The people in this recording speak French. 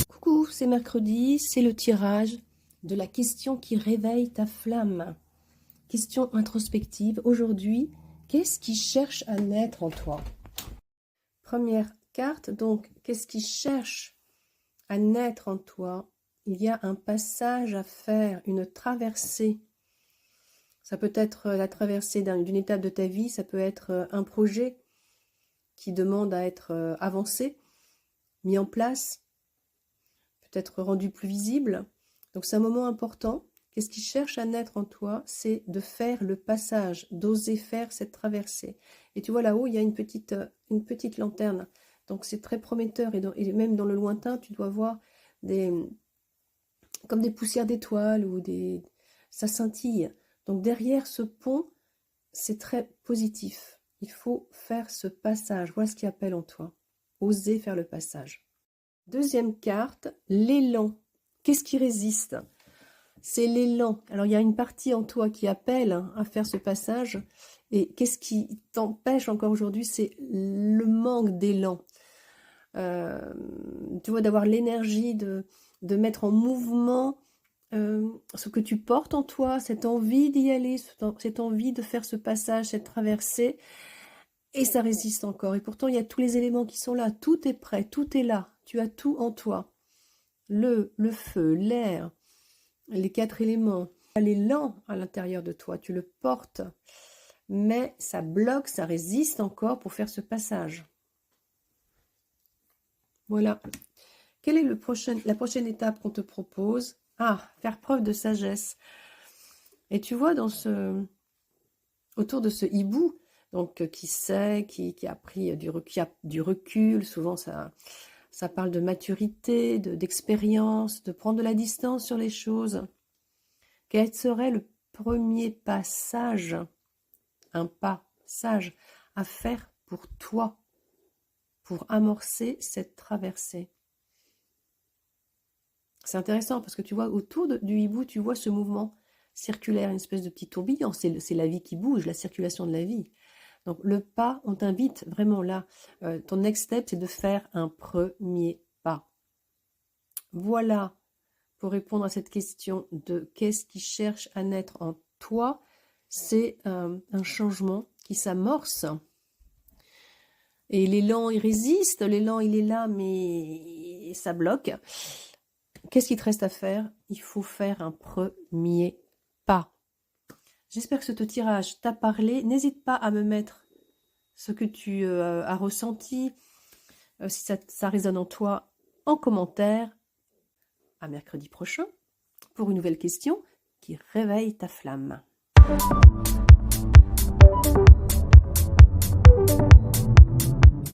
Coucou, c'est mercredi, c'est le tirage de la question qui réveille ta flamme. Question introspective. Aujourd'hui, qu'est-ce qui cherche à naître en toi? Première carte, donc, qu'est-ce qui cherche à naître en toi? Il y a un passage à faire, une traversée. Ça peut être la traversée d'une étape de ta vie, ça peut être un projet qui demande à être avancé, mis en place, peut-être rendu plus visible. Donc c'est un moment important. Qu'est-ce qui cherche à naître en toi? C'est de faire le passage, d'oser faire cette traversée. Et tu vois là-haut, il y a une petite lanterne. Donc c'est très prometteur. Et même dans le lointain, tu dois voir comme des poussières d'étoiles ou ça scintille. Donc derrière ce pont, c'est très positif. Il faut faire ce passage. Voilà ce qui appelle en toi. Oser faire le passage. Deuxième carte, l'élan. Qu'est-ce qui résiste? C'est l'élan. Alors, il y a une partie en toi qui appelle à faire ce passage. Et qu'est-ce qui t'empêche encore aujourd'hui? C'est le manque d'élan. Tu vois, d'avoir l'énergie de mettre en mouvement ce que tu portes en toi, cette envie d'y aller, cette envie de faire ce passage, cette traversée. Et ça résiste encore. Et pourtant, il y a tous les éléments qui sont là. Tout est prêt, tout est là. Tu as tout en toi. Le feu, l'air, les 4 éléments. L'élan à l'intérieur de toi, tu le portes. Mais ça bloque, ça résiste encore pour faire ce passage. Voilà. Quelle est la prochaine étape qu'on te propose? Ah, faire preuve de sagesse. Et tu vois, autour de ce hibou, donc qui sait, qui a pris du recul, souvent ça parle de maturité, d'expérience, de prendre de la distance sur les choses. Quel serait le premier passage, un pas sage à faire pour toi, pour amorcer cette traversée? C'est intéressant parce que tu vois, autour du hibou, tu vois ce mouvement circulaire, une espèce de petit tourbillon. C'est la vie qui bouge, la circulation de la vie. Donc le pas, on t'invite vraiment là. Ton next step, c'est de faire un premier pas. Voilà pour répondre à cette question de qu'est-ce qui cherche à naître en toi. C'est un changement qui s'amorce. Et l'élan, il résiste. L'élan, il est là, mais ça bloque. Qu'est-ce qu'il te reste à faire? Il faut faire un premier pas. J'espère que ce tirage t'a parlé. N'hésite pas à me mettre ce que tu as ressenti, si ça résonne en toi, en commentaire. À mercredi prochain pour une nouvelle question qui réveille ta flamme.